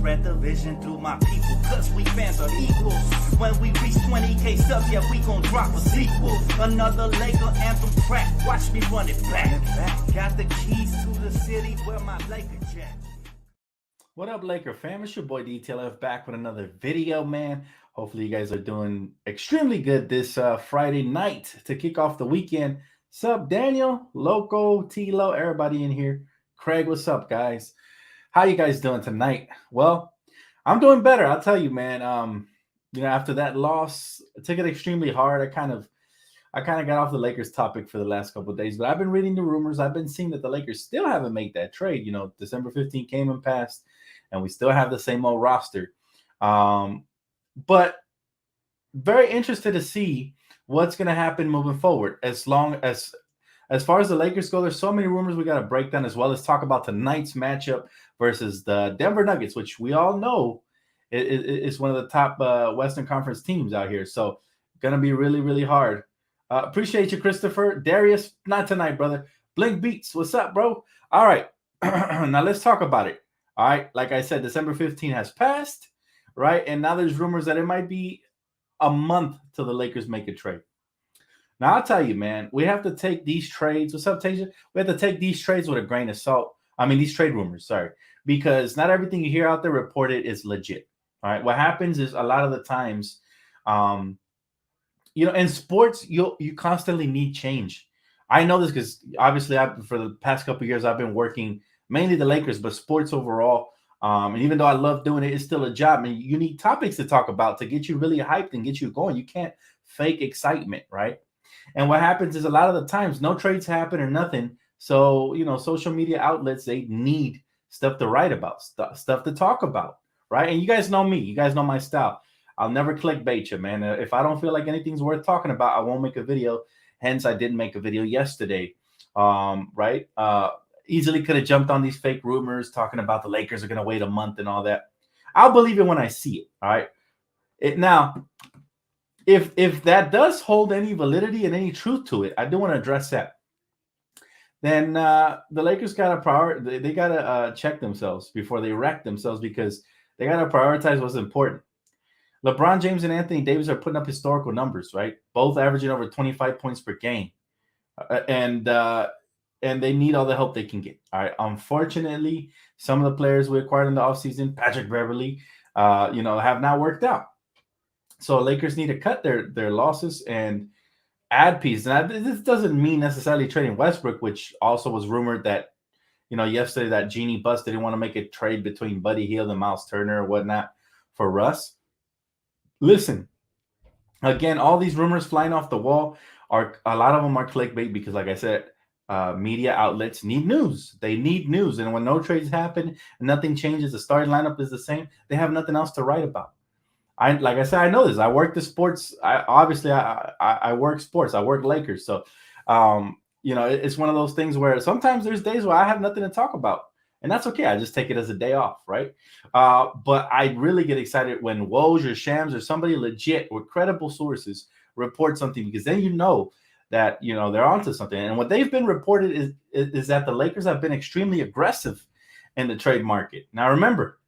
spread the vision through my people, cause we fans are equals. When we reach 20K subs, yeah, we gon' drop a sequel. Another Laker anthem track, watch me run it back. Got the keys to the city where my Laker jet. What up, Laker fam? It's your boy DTLF back with another video, man. Hopefully you guys are doing extremely good this Friday night to kick off the weekend. Sup, Daniel, Loco, T-Lo, everybody in here. Craig, what's up, guys? How you guys doing tonight? Well, I'm doing better. I'll tell you, man. After that loss, I took it extremely hard. I kind of got off the Lakers topic for the last couple of days, but I've been reading the rumors. I've been seeing that the Lakers still haven't made that trade. You know, December 15th came and passed, and we still have the same old roster. But very interested to see what's going to happen moving forward. As far as the Lakers go, there's so many rumors we got to break down, as well as talk about tonight's matchup versus the Denver Nuggets, which we all know is one of the top Western Conference teams out here. So going to be really, really hard. Appreciate you, Christopher. Darius, not tonight, brother. Blink Beats, what's up, bro? All right, now let's talk about it. All right, like I said, December 15th has passed, right? And now there's rumors that it might be a month till the Lakers make a trade. Now, I'll tell you, man, we have to take these trades. What's up, Tasia? We have to take these trades with a grain of salt. I mean, these trade rumors, sorry, because not everything you hear out there reported is legit. All right, what happens is a lot of the times, in sports, you constantly need change. I know this because obviously for the past couple of years, I've been working mainly the Lakers, but sports overall. And even though I love doing it, it's still a job. And you need topics to talk about to get you really hyped and get you going. You can't fake excitement, right? And what happens is a lot of the times no trades happen or nothing. So, social media outlets, they need stuff to write about, stuff to talk about, right? And you guys know me. You guys know my style. I'll never clickbait you, man. If I don't feel like anything's worth talking about, I won't make a video. Hence, I didn't make a video yesterday, right? Easily could have jumped on these fake rumors talking about the Lakers are going to wait a month and all that. I'll believe it when I see it, all right? Now, if that does hold any validity and any truth to it, I do want to address that. Then the Lakers got to they got to check themselves before they wreck themselves, because they got to prioritize what's important. LeBron James and Anthony Davis are putting up historical numbers, right? Both averaging over 25 points per game. And they need all the help they can get. All right. Unfortunately, some of the players we acquired in the offseason, Patrick Beverley, have not worked out. So Lakers need to cut their losses and add pieces. Now, this doesn't mean necessarily trading Westbrook, which also was rumored that, yesterday that Genie Bus didn't want to make a trade between Buddy Hield and Miles Turner or whatnot for Russ. Listen, again, all these rumors flying off the wall a lot of them are clickbait because, like I said, media outlets need news. They need news. And when no trades happen and nothing changes, the starting lineup is the same, they have nothing else to write about. Like I said, I know this. I work the sports. I work sports. I work Lakers. So, it's one of those things where sometimes there's days where I have nothing to talk about. And that's okay. I just take it as a day off, right? But I really get excited when Woj or Shams or somebody legit with credible sources report something, because then that they're onto something. And what they've been reported is that the Lakers have been extremely aggressive in the trade market. Now, remember,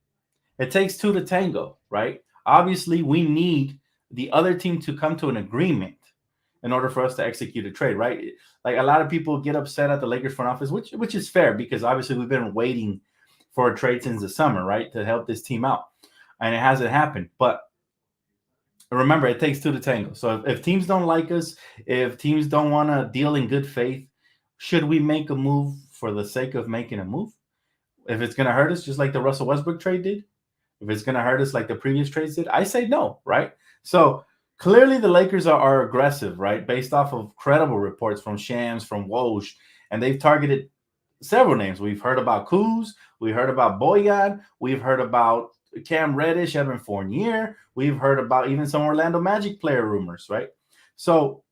it takes two to tango, right? Obviously, we need the other team to come to an agreement in order for us to execute a trade, right? Like, a lot of people get upset at the Lakers front office, which is fair, because obviously we've been waiting for a trade since the summer, right, to help this team out, and it hasn't happened. But remember, it takes two to tango. So if teams don't like us, if teams don't want to deal in good faith, should we make a move for the sake of making a move? If it's going to hurt us, just like the Russell Westbrook trade did, if it's going to hurt us like the previous trades did, I say no, right? So clearly the Lakers are aggressive, right, based off of credible reports from Shams, from Woj, and they've targeted several names. We've heard about Kuz. We've heard about Boyan. We've heard about Cam Reddish, Evan Fournier. We've heard about even some Orlando Magic player rumors, right? So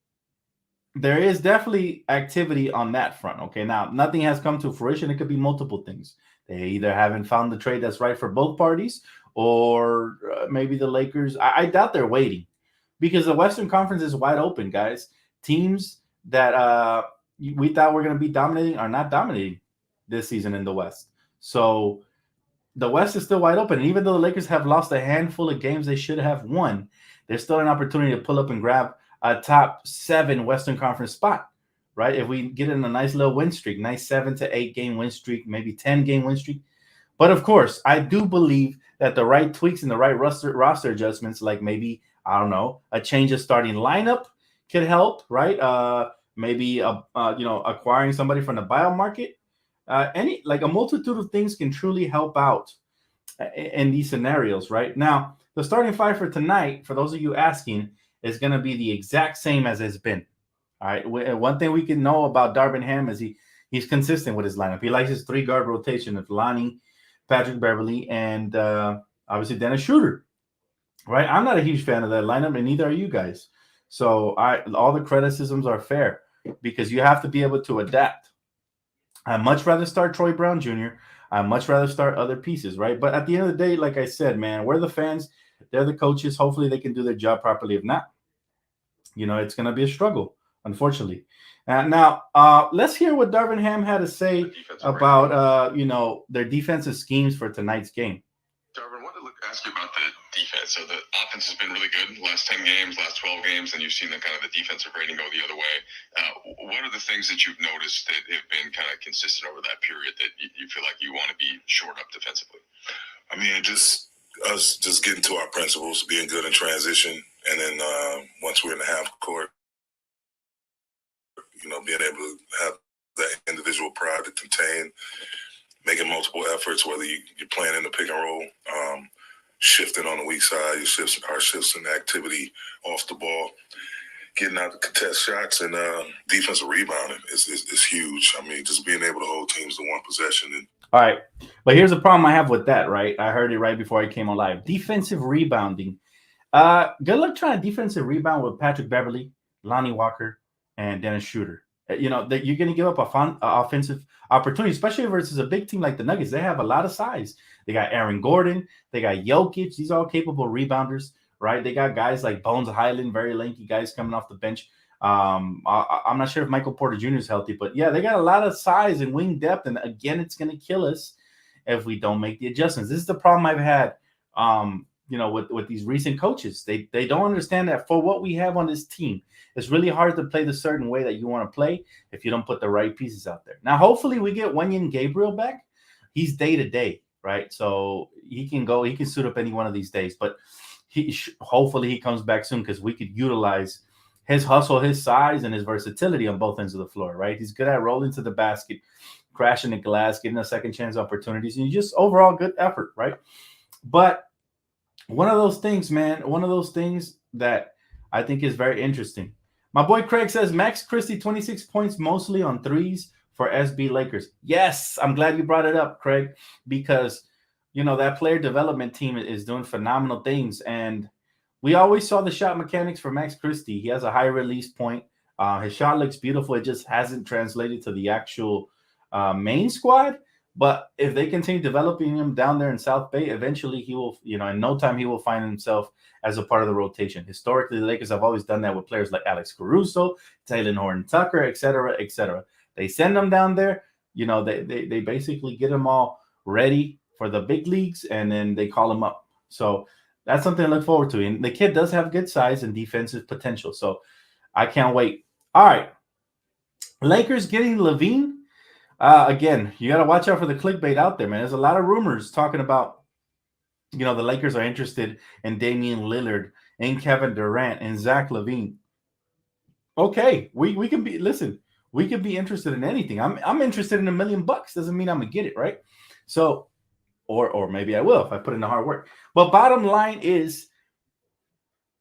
there is definitely activity on that front. Okay, now nothing has come to fruition. It could be multiple things. They either haven't found the trade that's right for both parties, or maybe the Lakers. I doubt they're waiting, because the Western Conference is wide open, guys. Teams that we thought were going to be dominating are not dominating this season in the West. So the West is still wide open. And even though the Lakers have lost a handful of games they should have won, there's still an opportunity to pull up and grab a top 7 Western Conference spot, right? If we get in a nice little win streak, nice 7 to 8 game win streak, maybe 10-game win streak. But of course, I do believe that the right tweaks and the right roster adjustments, like maybe, I don't know, a change of starting lineup could help, right? Maybe acquiring somebody from the buyout market. Any like a multitude of things can truly help out in these scenarios, right? Now, the starting five for tonight, for those of you asking, is going to be the exact same as it's been. All right. One thing we can know about Darvin Ham is he's consistent with his lineup. He likes his 3-guard rotation of Lonnie, Patrick Beverly, and obviously Dennis Schroeder. Right. I'm not a huge fan of that lineup, and neither are you guys. So all the criticisms are fair because you have to be able to adapt. I'd much rather start Troy Brown Jr. I'd much rather start other pieces, right? But at the end of the day, like I said, man, we're the fans. They're the coaches. Hopefully they can do their job properly. If not, it's going to be a struggle, unfortunately. Now, let's hear what Darvin Ham had to say about, their defensive schemes for tonight's game. Darvin, I wanted to ask you about the defense. So the offense has been really good last 10 games, last 12 games, and you've seen the kind of the defensive rating go the other way. What are the things that you've noticed that have been kind of consistent over that period that you feel like you want to be shored up defensively? I mean, just us just getting to our principles, being good in transition, and then once we're in the half court, being able to have that individual pride to contain, making multiple efforts, whether you're playing in the pick and roll, shifting on the weak side, our shifts in activity off the ball, getting out to contest shots, and defensive rebounding is huge. I mean, just being able to hold teams to one possession. All right. But here's the problem I have with that, right? I heard it right before I came on live. Defensive rebounding. Good luck trying to defensive rebound with Patrick Beverly, Lonnie Walker, and Dennis Schroeder. That you're going to give up offensive opportunity, especially versus a big team like the Nuggets. They have a lot of size. They got Aaron Gordon. They got Jokic. These are all capable rebounders, right? They got guys like Bones Highland, very lanky guys coming off the bench. I'm not sure if Michael Porter Jr. is healthy, but yeah, they got a lot of size and wing depth. And again, it's going to kill us if we don't make the adjustments. This is the problem I've had, with these recent coaches. They don't understand that for what we have on this team, it's really hard to play the certain way that you want to play if you don't put the right pieces out there. Now, hopefully we get Wenyen Gabriel back. He's day to day, right? So he can suit up any one of these days, but hopefully he comes back soon because we could utilize his hustle, his size, and his versatility on both ends of the floor, right? He's good at rolling to the basket, crashing the glass, getting a second chance opportunities, and just overall good effort, right? But one of those things that I think is very interesting. My boy Craig says, Max Christie, 26 points, mostly on threes for SB Lakers. Yes, I'm glad you brought it up, Craig, because, that player development team is doing phenomenal things. And we always saw the shot mechanics for Max Christie. He has a high release point. His shot looks beautiful. It just hasn't translated to the actual main squad. But if they continue developing him down there in South Bay, eventually he will, in no time, he will find himself as a part of the rotation. Historically, the Lakers have always done that with players like Alex Caruso, Taylor Horton-Tucker, et cetera, et cetera. They send them down there, they basically get them all ready for the big leagues, and then they call them up. So that's something to look forward to. And the kid does have good size and defensive potential. So I can't wait. All right. Lakers getting Levine. Again, you got to watch out for the clickbait out there, man. There's a lot of rumors talking about, the Lakers are interested in Damian Lillard and Kevin Durant and Zach LaVine. Okay, we can be, listen, we could be interested in anything. I'm interested in $1 million. Doesn't mean I'm gonna get it, right? So, or maybe I will if I put in the hard work. But bottom line is,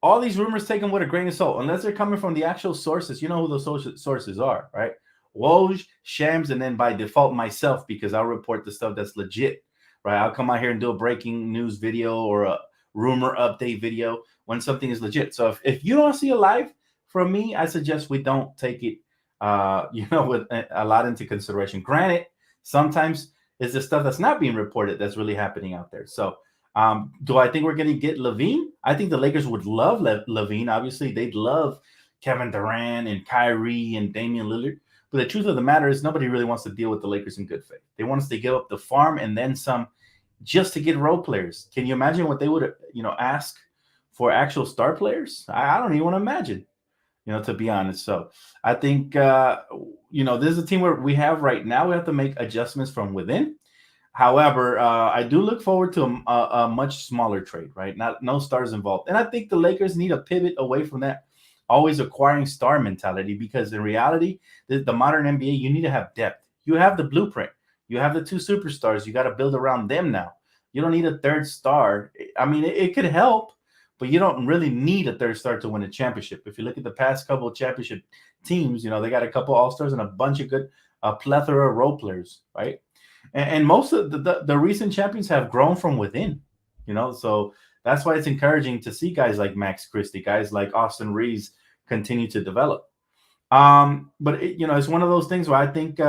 all these rumors take them with a grain of salt, unless they're coming from the actual sources. You know who those sources are, right? Woj, Shams, and then by default myself, because I'll report the stuff that's legit, right? I'll come out here and do a breaking news video or a rumor update video when something is legit. So if you don't see a live from me, I suggest we don't take it, with a lot into consideration. Granted, sometimes it's the stuff that's not being reported that's really happening out there. So do I think we're going to get Levine? I think the Lakers would love Levine. Obviously, they'd love Kevin Durant and Kyrie and Damian Lillard. But the truth of the matter is nobody really wants to deal with the Lakers in good faith. They want us to give up the farm and then some just to get role players. Can you imagine what they would, ask for actual star players? I don't even want to imagine, to be honest. So I think, this is a team where we have right now, we have to make adjustments from within. However, I do look forward to a much smaller trade, right? No stars involved. And I think the Lakers need to pivot away from that always acquiring star mentality, because in reality, the modern NBA, you need to have depth. You have the blueprint. You have the two superstars. You got to build around them now. You don't need a third star. I mean, it could help, but you don't really need a third star to win a championship. If you look at the past couple of championship teams, they got a couple all-stars and a bunch of good, plethora of role players, right? And most of the recent champions have grown from within, so that's why it's encouraging to see guys like Max Christie, guys like Austin Reeves continue to develop. But it's one of those things where I think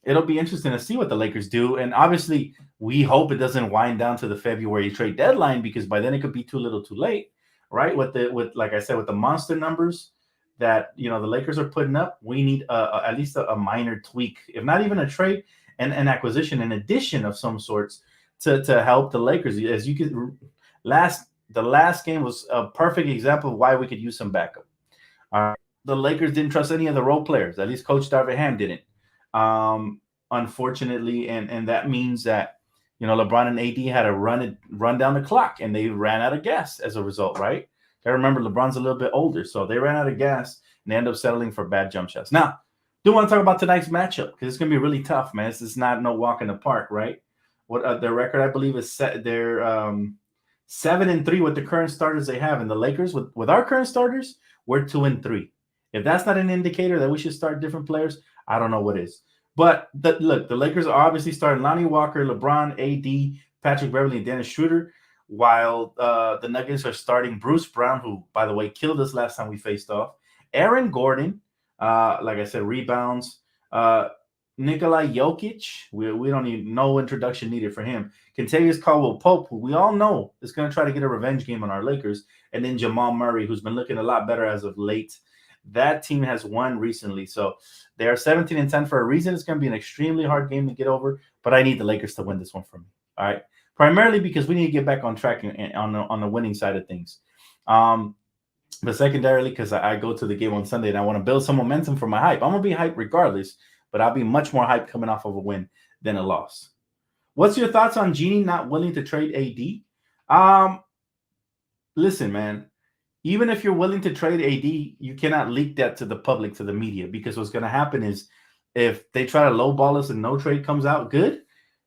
it'll be interesting to see what the Lakers do. And obviously, we hope it doesn't wind down to the February trade deadline, because by then it could be too little too late, right? Like I said, with the monster numbers that, the Lakers are putting up, we need at least a minor tweak, if not even a trade, and an acquisition, an addition of some sorts to help the Lakers. As you could, the last game was a perfect example of why we could use some backup. The Lakers didn't trust any of the role players. At least Coach Darvin Ham didn't. Unfortunately, and that means that LeBron and AD had to run down the clock, and they ran out of gas as a result, right? I remember LeBron's a little bit older, so they ran out of gas and they end up settling for bad jump shots. Now, do want to talk about tonight's matchup, because it's going to be really tough, man. This is not no walk in the park, right? What their record, I believe, is set. They're 7-3 with the current starters they have, and the Lakers with our current starters, we're 2-3. If that's not an indicator that we should start different players, I don't know what is. But look, the Lakers are obviously starting Lonnie Walker, LeBron, AD, Patrick Beverley, and Dennis Schroeder, while the Nuggets are starting Bruce Brown, who, by the way, killed us last time we faced off, Aaron Gordon, like I said, rebounds, Nikola Jokic, we don't need no introduction needed for him, Kentavious Caldwell-Pope, who we all know is going to try to get a revenge game on our Lakers, and then Jamal Murray, who's been looking a lot better as of late. That team has won recently, so they are 17-10 for a reason. It's going to be an extremely hard game to get over, but I need the Lakers to win this one for me. All right, primarily because we need to get back on track on the winning side of things. But secondarily, because I go to the game on Sunday and I want to build some momentum for my hype. I'm going to be hyped regardless, but I'll be much more hyped coming off of a win than a loss. What's your thoughts on Genie not willing to trade AD? Listen, man. Even if you're willing to trade AD, you cannot leak that to the public, to the media, because what's going to happen is if they try to lowball us and no trade comes out good,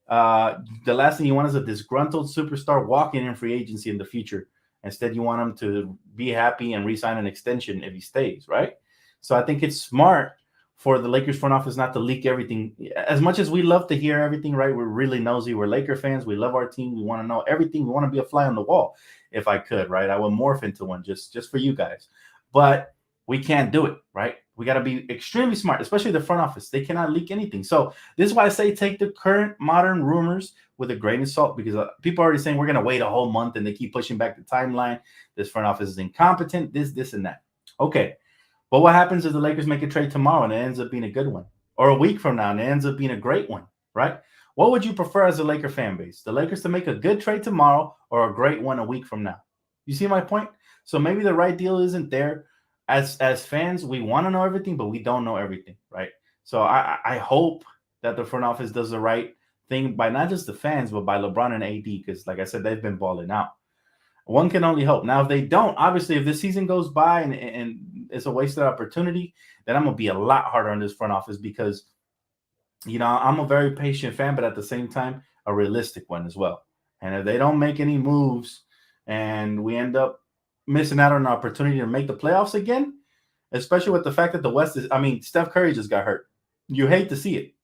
the last thing you want is a disgruntled superstar walking in free agency in the future. Instead, you want him to be happy and re-sign an extension if he stays, right? So I think it's smart for the Lakers front office not to leak everything. As much as we love to hear everything, right? We're really nosy. We're Laker fans. We love our team. We want to know everything. We want to be a fly on the wall. If I could, right? I would morph into one just for you guys. But we can't do it, right? We got to be extremely smart, especially the front office. They cannot leak anything. So this is why I say take the current modern rumors with a grain of salt, because people are already saying we're going to wait a whole month, and they keep pushing back the timeline. This front office is incompetent, this, and that. Okay. But what happens if the Lakers make a trade tomorrow and it ends up being a good one? Or a week from now and it ends up being a great one, right? What would you prefer as a Laker fan base? The Lakers to make a good trade tomorrow or a great one a week from now? You see my point? So maybe the right deal isn't there. As fans, we want to know everything, but we don't know everything, right? So I hope that the front office does the right thing by not just the fans, but by LeBron and AD, because like I said, they've been balling out. One can only hope. Now, if they don't, obviously, if this season goes by and it's a wasted opportunity, then I'm going to be a lot harder on this front office, because I'm a very patient fan, but at the same time, a realistic one as well. And if they don't make any moves and we end up missing out on an opportunity to make the playoffs again, especially with the fact that the West is, Steph Curry just got hurt. You hate to see it.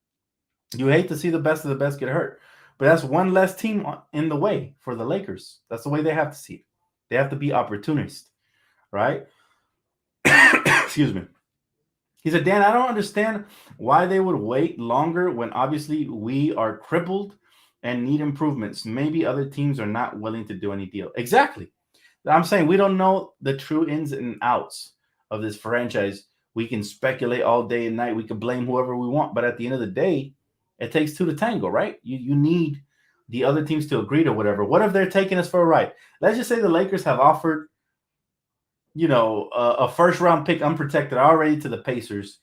You hate to see the best of the best get hurt. But that's one less team in the way for the Lakers. That's the way they have to see it. They have to be opportunist, right? Excuse me. He said, Dan, I don't understand why they would wait longer when obviously we are crippled and need improvements. Maybe other teams are not willing to do any deal. Exactly. I'm saying we don't know the true ins and outs of this franchise. We can speculate all day and night. We can blame whoever we want. But at the end of the day, it takes two to tango, right? You need the other teams to agree to whatever. What if they're taking us for a ride? Let's just say the Lakers have offered, a first-round pick unprotected already to the Pacers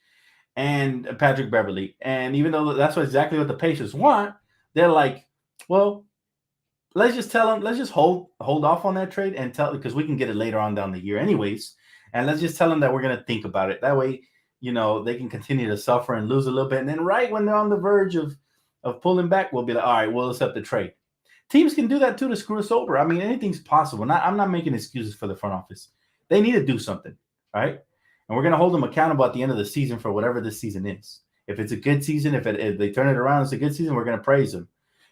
and Patrick Beverly. And even though that's exactly what the Pacers want, they're like, well, let's just tell them, let's just hold off on that trade and tell, because we can get it later on down the year anyways. And let's just tell them that we're going to think about it. That way, they can continue to suffer and lose a little bit. And then right when they're on the verge of pulling back, we'll be like, all right, we'll accept the trade. Teams can do that too to screw us over. I mean, anything's possible. I'm not making excuses for the front office. They need to do something, right? And we're going to hold them accountable at the end of the season for whatever this season is. If it's a good season, if they turn it around, it's a good season, we're going to praise them.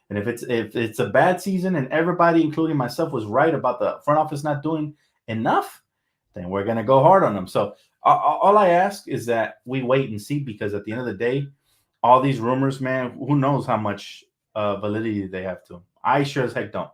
And if it's a bad season and everybody, including myself, was right about the front office not doing enough, then we're going to go hard on them. So all I ask is that we wait and see, because at the end of the day, all these rumors, man, who knows how much validity they have to them. I sure as heck don't.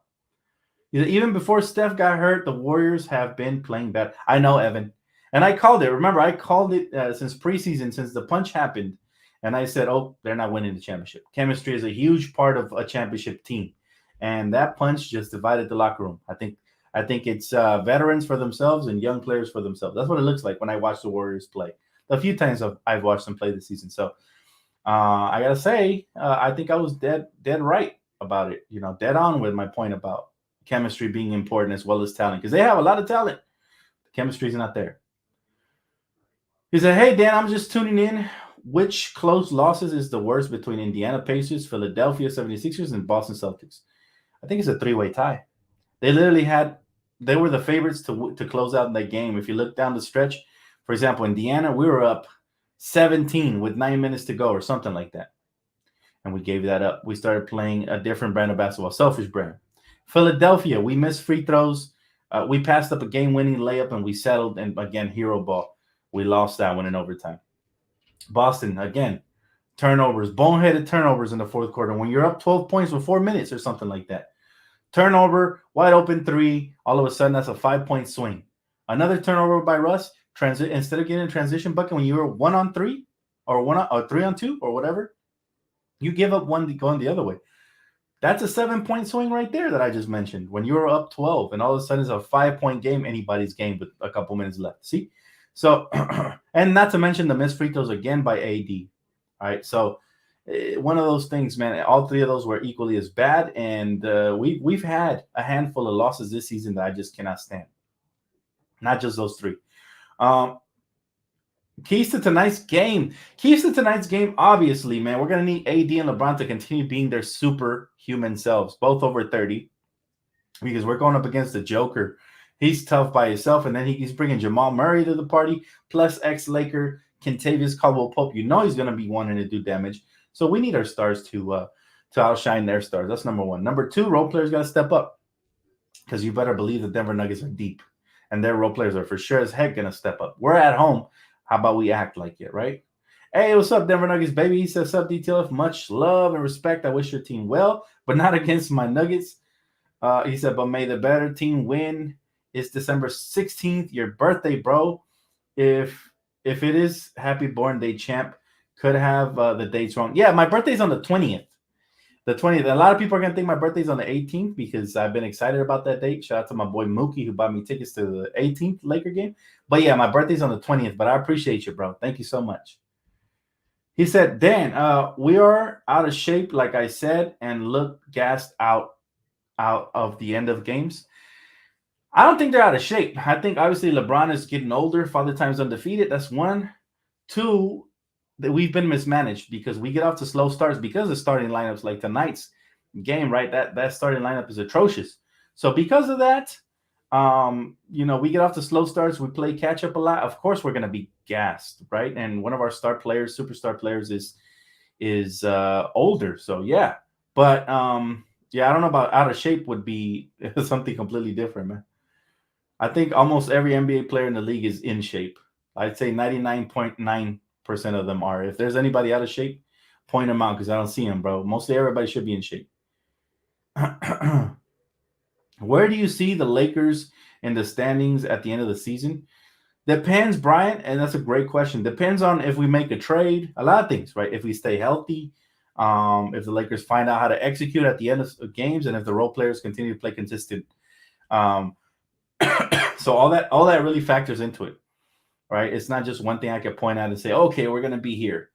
Even before Steph got hurt, the Warriors have been playing bad. I know, Evan. And I called it. Remember, I called it since preseason, since the punch happened. And I said, oh, they're not winning the championship. Chemistry is a huge part of a championship team. And that punch just divided the locker room. I think it's veterans for themselves and young players for themselves. That's what it looks like when I watch the Warriors play. The few times I've watched them play this season. So I got to say, I think I was dead right about it. Dead on with my point about chemistry being important as well as talent, because they have a lot of talent. The chemistry is not there. He said, hey, Dan, I'm just tuning in. Which close losses is the worst between Indiana Pacers, Philadelphia 76ers, and Boston Celtics? I think it's a three-way tie. They literally they were the favorites to close out in that game. If you look down the stretch, for example, Indiana, we were up 17 with 9 minutes to go or something like that. And we gave that up. We started playing a different brand of basketball, selfish brand. Philadelphia, we missed free throws. We passed up a game-winning layup, and we settled. And, again, hero ball. We lost that one in overtime. Boston, again, turnovers, boneheaded turnovers in the fourth quarter. When you're up 12 points with 4 minutes or something like that. Turnover, wide open three. All of a sudden, that's a 5-point swing. Another turnover by Russ. Instead of getting a transition bucket when you were 1-on-3 or 3-on-2 or whatever, you give up one going the other way. That's a 7-point swing right there that I just mentioned. When you were up 12 and all of a sudden it's a 5-point game, anybody's game with a couple minutes left. See? So, and not to mention the missed free throws again by AD. All right. So, one of those things, man, all three of those were equally as bad. And we've had a handful of losses this season that I just cannot stand. Not just those three. Keys to tonight's game. Obviously, man, we're going to need AD and LeBron to continue being their superhuman selves, both over 30, because we're going up against the Joker. He's tough by himself, and then he's bringing Jamal Murray to the party, plus ex-Laker Kentavious Caldwell-Pope. He's going to be wanting to do damage. So we need our stars to outshine their stars. That's number one. Number two, role players got to step up, because you better believe the Denver Nuggets are deep, and their role players are for sure as heck going to step up. We're at home. How about we act like it, right? Hey, what's up, Denver Nuggets, baby? He says, what's up, DTLF? Much love and respect. I wish your team well, but not against my Nuggets. He said, but may the better team win. It's December 16th, your birthday, bro. If it is happy born day, champ. Could have the dates wrong. Yeah, my birthday's on the 20th. The 20th. A lot of people are going to think my birthday's on the 18th because I've been excited about that date. Shout out to my boy Mookie who bought me tickets to the 18th Laker game. But yeah, my birthday's on the 20th, but I appreciate you, bro. Thank you so much. He said, Dan, we are out of shape, like I said, and look gassed out of the end of games. I don't think they're out of shape. I think obviously LeBron is getting older. Father Time's undefeated. That's one. Two, that we've been mismanaged because we get off to slow starts because of starting lineups like tonight's game, right? That starting lineup is atrocious. So because of that, we get off to slow starts. We play catch up a lot. Of course, we're going to be gassed, right? And one of our superstar players is older. So yeah, but yeah, I don't know about out of shape would be something completely different, man. I think almost every NBA player in the league is in shape. I'd say 99.9% of them are. If there's anybody out of shape, point them out because I don't see them, bro. Mostly everybody should be in shape. Where do you see the Lakers in the standings at the end of the season? Depends, Brian, and that's a great question. Depends on if we make a trade. A lot of things, right? If we stay healthy, If the Lakers find out how to execute at the end of games, and if the role players continue to play consistent. So all that really factors into it, right? It's not just one thing I could point out and say, okay, we're going to be here.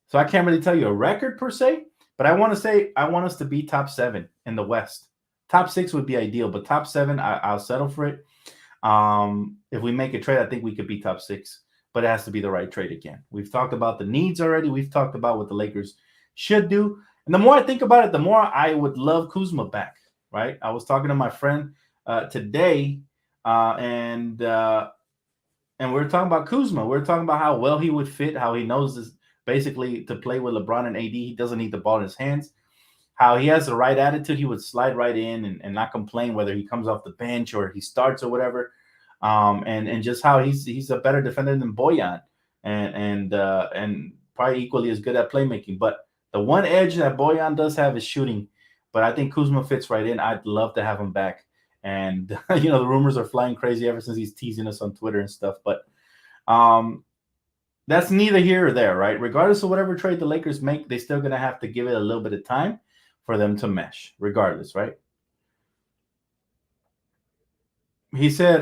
So I can't really tell you a record per se, but I want us to be top 7 in the West. Top 6 would be ideal, but top 7, I'll settle for it. If we make a trade, I think we could be top 6, but it has to be the right trade again. We've talked about the needs already. We've talked about what the Lakers should do. And the more I think about it, the more I would love Kuzma back, right? I was talking to my friend today, and we were talking about Kuzma. We were talking about how well he would fit, how he knows this basically to play with LeBron and AD. He doesn't need the ball in his hands. How he has the right attitude. He would slide right in and not complain whether he comes off the bench or he starts or whatever. And just how he's a better defender than Bojan and probably equally as good at playmaking. But the one edge that Bojan does have is shooting. But I think Kuzma fits right in. I'd love to have him back. And, the rumors are flying crazy ever since he's teasing us on Twitter and stuff. But that's neither here or there, right? Regardless of whatever trade the Lakers make, they're still going to have to give it a little bit of time for them to mesh, regardless, right? He said,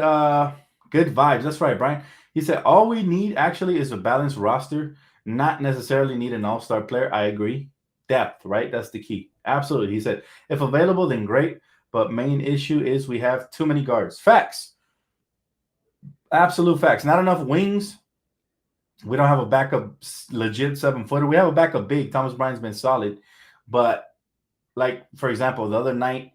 good vibes. That's right, Brian. He said, all we need actually is a balanced roster, not necessarily need an all-star player. I agree. Depth, right? That's the key. Absolutely. He said, if available, then great. But main issue is we have too many guards. Facts. Absolute facts. Not enough wings. We don't have a backup legit 7-footer. We have a backup big. Thomas Bryant's been solid. But, like, for example, the other night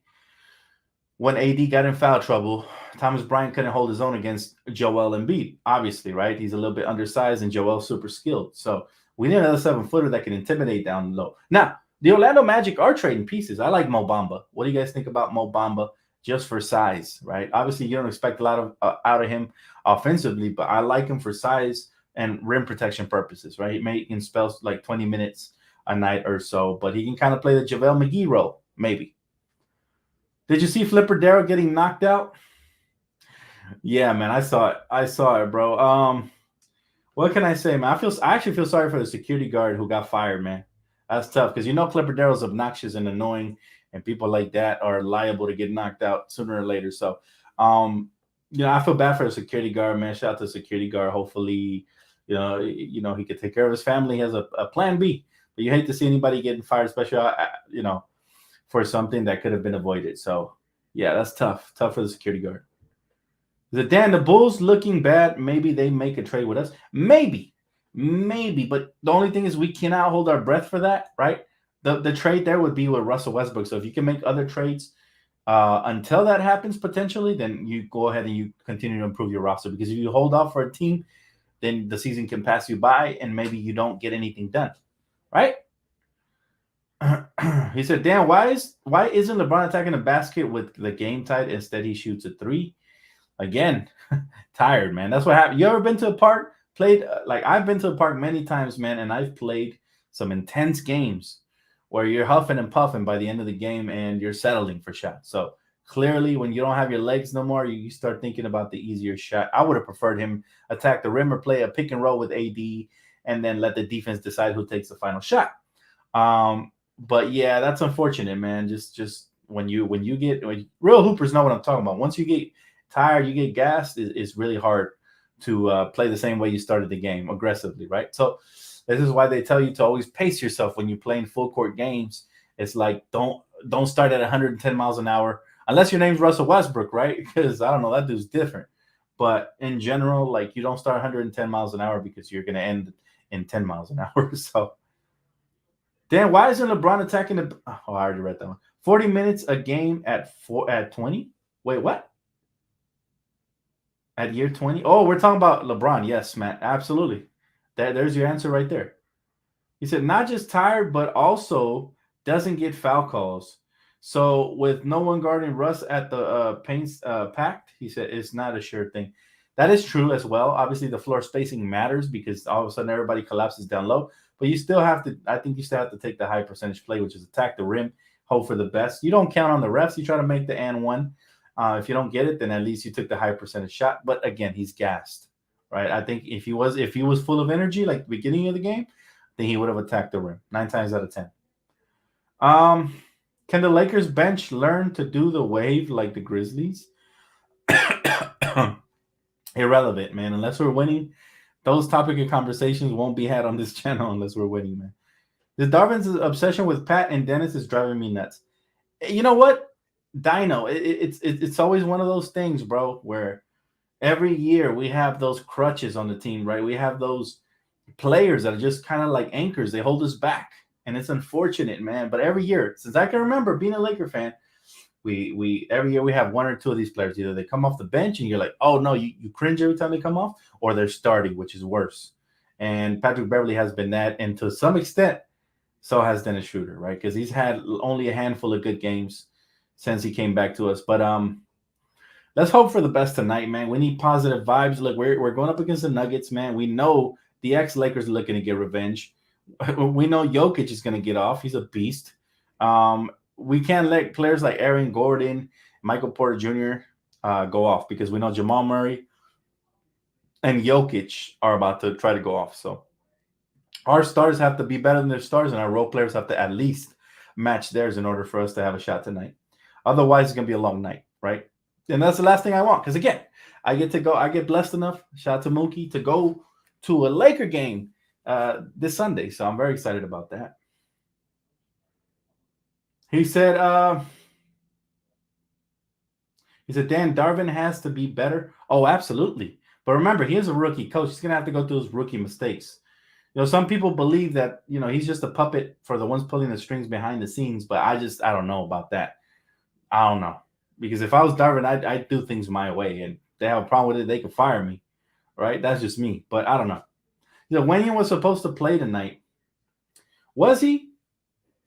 when AD got in foul trouble, Thomas Bryant couldn't hold his own against Joel Embiid, obviously, right? He's a little bit undersized and Joel's super skilled. So we need another 7-footer that can intimidate down low. Now, the Orlando Magic are trading pieces. I like Mo Bamba. What do you guys think about Mo Bamba just for size, right? Obviously, you don't expect a lot of out of him offensively, but I like him for size and rim protection purposes, right? He can spell like 20 minutes a night or so, but he can kind of play the JaVale McGee role, maybe. Did you see Flipper Darrell getting knocked out? Yeah, man, I saw it, bro. What can I say, man? I actually feel sorry for the security guard who got fired, man. That's tough because Flipper Darrell's obnoxious and annoying, and people like that are liable to get knocked out sooner or later. So, I feel bad for the security guard, man. Shout out to the security guard. Hopefully, he could take care of his family. He has a plan B. But you hate to see anybody getting fired, especially, for something that could have been avoided. So, yeah, that's tough. Tough for the security guard. Dan, the Bulls looking bad. Maybe they make a trade with us. Maybe. But the only thing is we cannot hold our breath for that, right? The trade there would be with Russell Westbrook. So if you can make other trades until that happens potentially, then you go ahead and you continue to improve your roster. Because if you hold off for a team, then the season can pass you by and maybe you don't get anything done, right? He said, Dan, why isn't LeBron attacking the basket with the game tight? Instead, he shoots a 3. Again, tired, man. That's what happened. You ever been to a park? Played I've been to a park many times, man, and I've played some intense games where you're huffing and puffing by the end of the game and you're settling for shots. So clearly, when you don't have your legs no more, you start thinking about the easier shot. I would have preferred him attack the rim or play a pick and roll with AD and then let the defense decide who takes the final shot. But yeah, that's unfortunate, man. Just when real hoopers know what I'm talking about. Once you get tired, you get gassed, it's really hard to play the same way you started the game aggressively, right? So this is why they tell you to always pace yourself when you're playing full court games. It's like don't start at 110 miles an hour unless your name's Russell Westbrook, right? Because I don't know, that dude's different. But in general, you don't start 110 miles an hour because you're going to end in 10 miles an hour. So Dan, why isn't LeBron attacking the? Oh, I already read that one. 40 minutes a game at 20. Wait, what? At year 20? Oh, we're talking about LeBron. Yes, Matt. Absolutely. There's your answer right there. He said, not just tired, but also doesn't get foul calls. So with no one guarding Russ at the paint packed, he said it's not a sure thing. That is true as well. Obviously, the floor spacing matters because all of a sudden everybody collapses down low. But you still have to, I think you still have to take the high percentage play, which is attack the rim, hope for the best. You don't count on the refs. You try to make the and one. If you don't get it, then at least you took the high percentage shot. But again, he's gassed, right? I think if he was full of energy like the beginning of the game, then he would have attacked the rim 9 times out of 10. Can the Lakers bench learn to do the wave like the Grizzlies? Irrelevant, man. Unless we're winning, those topic of conversations won't be had on this channel unless we're winning, man. The Darvin's obsession with Pat and Dennis is driving me nuts. You know what, Dino? It's always one of those things, bro, where every year we have those crutches on the team, right? We have those players that are just kind of like anchors. They hold us back, and it's unfortunate, man. But every year, since I can remember being a Laker fan, we every year we have one or two of these players. Either they come off the bench and you're like, oh no, you cringe every time they come off, or they're starting, which is worse. And Patrick Beverley has been that, and to some extent, so has Dennis Schroeder, right? Because he's had only a handful of good games since he came back to us. But let's hope for the best tonight, man. We need positive vibes. Look, we're going up against the Nuggets, man. We know the ex-Lakers are looking to get revenge. We know Jokic is going to get off. He's a beast. We can't let players like Aaron Gordon, Michael Porter Jr. Go off, because we know Jamal Murray and Jokic are about to try to go off. So our stars have to be better than their stars, and our role players have to at least match theirs in order for us to have a shot tonight. Otherwise, it's going to be a long night, right? And that's the last thing I want, because, again, I get blessed enough, shout out to Mookie, to go to a Laker game this Sunday. So I'm very excited about that. He said, Dan, Darvin has to be better. Oh, absolutely. But remember, he is a rookie coach. He's going to have to go through his rookie mistakes. You know, some people believe that, you know, he's just a puppet for the ones pulling the strings behind the scenes, but I don't know about that. I don't know. Because if I was Darvin, I'd do things my way, and they have a problem with it, they could fire me, right? That's just me, but I don't know. You know, Wenyan was supposed to play tonight. Was he?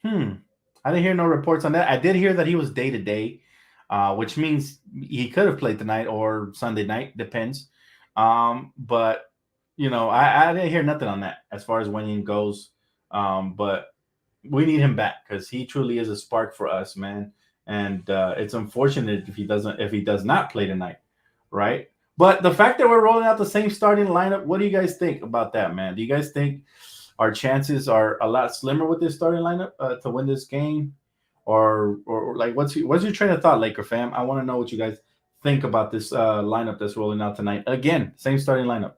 I didn't hear no reports on that. I did hear that he was day-to-day, which means he could have played tonight or Sunday night, depends. But you know, I didn't hear nothing on that as far as Wenyan goes. But we need him back, because he truly is a spark for us, man. And it's unfortunate if he does not play tonight, right? But the fact that we're rolling out the same starting lineup, what do you guys think about that, man? Do you guys think our chances are a lot slimmer with this starting lineup to win this game? Or like, what's your train of thought, Laker fam? I want to know what you guys think about this lineup that's rolling out tonight. Again, same starting lineup.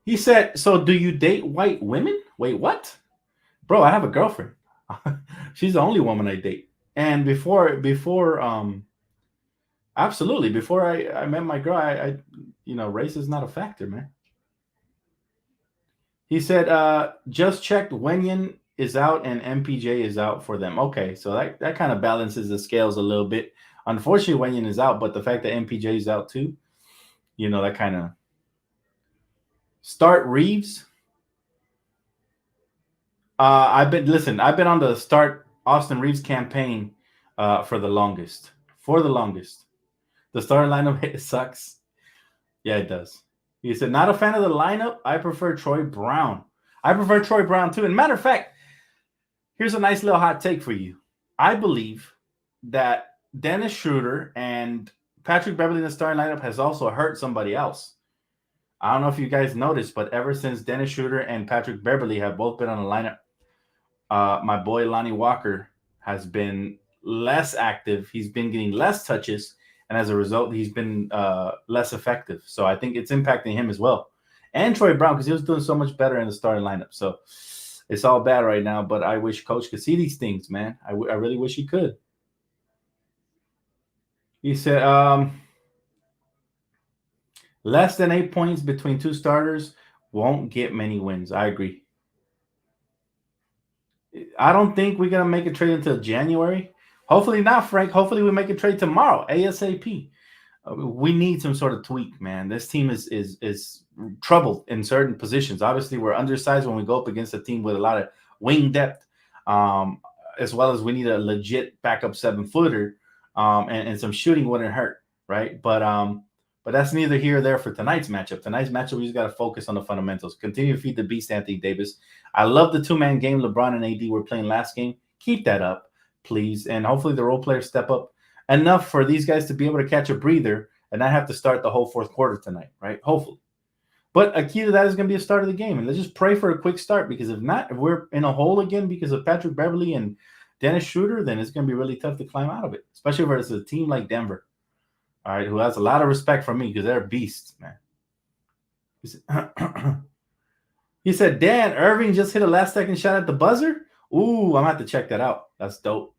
He said, so do you date white women? Wait, what? Bro, I have a girlfriend. She's the only woman I date. And before absolutely, before I met my girl, I race is not a factor, man. He said, just checked, Wenyan is out and MPJ is out for them. Okay, so that kind of balances the scales a little bit. Unfortunately, Wenyan is out, but the fact that MPJ is out too, you know, that kind of start Reeves. I've been on the start Austin Reeves campaign for the longest. The starting lineup sucks. Yeah, it does. He said, not a fan of the lineup. I prefer Troy Brown. I prefer Troy Brown too. And matter of fact, here's a nice little hot take for you. I believe that Dennis Schroeder and Patrick Beverley in the starting lineup has also hurt somebody else. I don't know if you guys noticed, but ever since Dennis Schroeder and Patrick Beverley have both been on the lineup, my boy Lonnie Walker has been less active. He's been getting less touches, and as a result, he's been less effective. So I think it's impacting him as well. And Troy Brown, because he was doing so much better in the starting lineup. So it's all bad right now, but I wish Coach could see these things, man. I really wish he could. He said, less than 8 points between two starters won't get many wins. I agree. I don't think we're going to make a trade until January. Hopefully not, Frank. Hopefully we make a trade tomorrow, ASAP. We need some sort of tweak, man. This team is troubled in certain positions. Obviously, we're undersized when we go up against a team with a lot of wing depth, as well as we need a legit backup 7-footer, and some shooting wouldn't hurt, right? But that's neither here or there for tonight's matchup. Tonight's matchup, we just got to focus on the fundamentals. Continue to feed the beast, Anthony Davis. I love the two-man game LeBron and AD were playing last game. Keep that up, please. And hopefully the role players step up enough for these guys to be able to catch a breather and not have to start the whole fourth quarter tonight, right? Hopefully. But a key to that is going to be a start of the game. And let's just pray for a quick start, because if not, if we're in a hole again because of Patrick Beverley and Dennis Schroeder, then it's going to be really tough to climb out of it, especially versus a team like Denver, all right, who has a lot of respect for me because they're beasts, man. He said, Dan, Irving just hit a last-second shot at the buzzer? Ooh, I'm going to have to check that out. That's dope.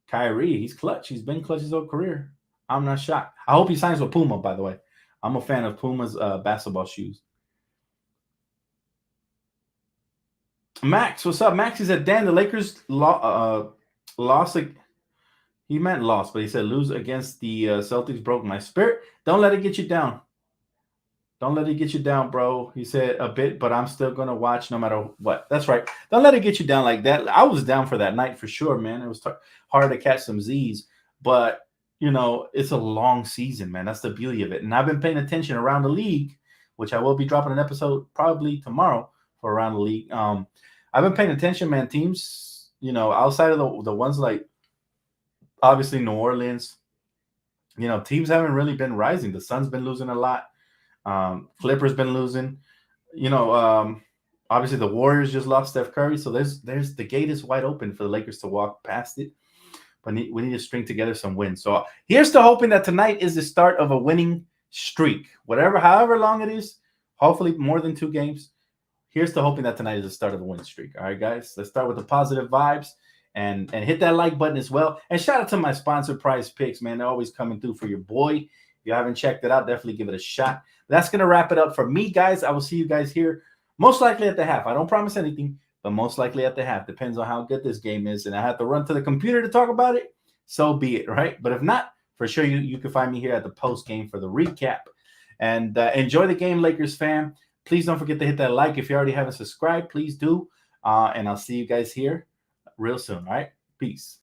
Kyrie, he's clutch. He's been clutch his whole career. I'm not shocked. I hope he signs with Puma, by the way. I'm a fan of Puma's basketball shoes. Max, what's up? Max, he said, Dan, the Lakers lost. He meant lost, but he said lose against the Celtics broke my spirit. Don't let it get you down. Don't let it get you down, bro. He said a bit, but I'm still going to watch no matter what. That's right. Don't let it get you down like that. I was down for that night for sure, man. It was hard to catch some Z's, but you know, it's a long season, man. That's the beauty of it. And I've been paying attention around the league, which I will be dropping an episode probably tomorrow for around the league. I've been paying attention, man. Teams, you know, outside of the ones like obviously New Orleans, you know, teams haven't really been rising. The Suns been losing a lot. Clippers been losing. You know, obviously the Warriors just lost Steph Curry, so there's the gate is wide open for the Lakers to walk past it. But we need to string together some wins. So here's to hoping that tonight is the start of a winning streak. However long it is, hopefully more than 2 games. Here's to hoping that tonight is the start of a winning streak. All right, guys, let's start with the positive vibes and hit that like button as well. And shout out to my sponsor, Prize Picks, man. They're always coming through for your boy. If you haven't checked it out, definitely give it a shot. That's going to wrap it up for me, guys. I will see you guys here most likely at the half. I don't promise anything, but most likely at the half. Depends on how good this game is. And I have to run to the computer to talk about it. So be it, right? But if not, for sure, you can find me here at the post game for the recap. And enjoy the game, Lakers fan. Please don't forget to hit that like. If you already haven't subscribed, please do. And I'll see you guys here real soon, all right? Peace.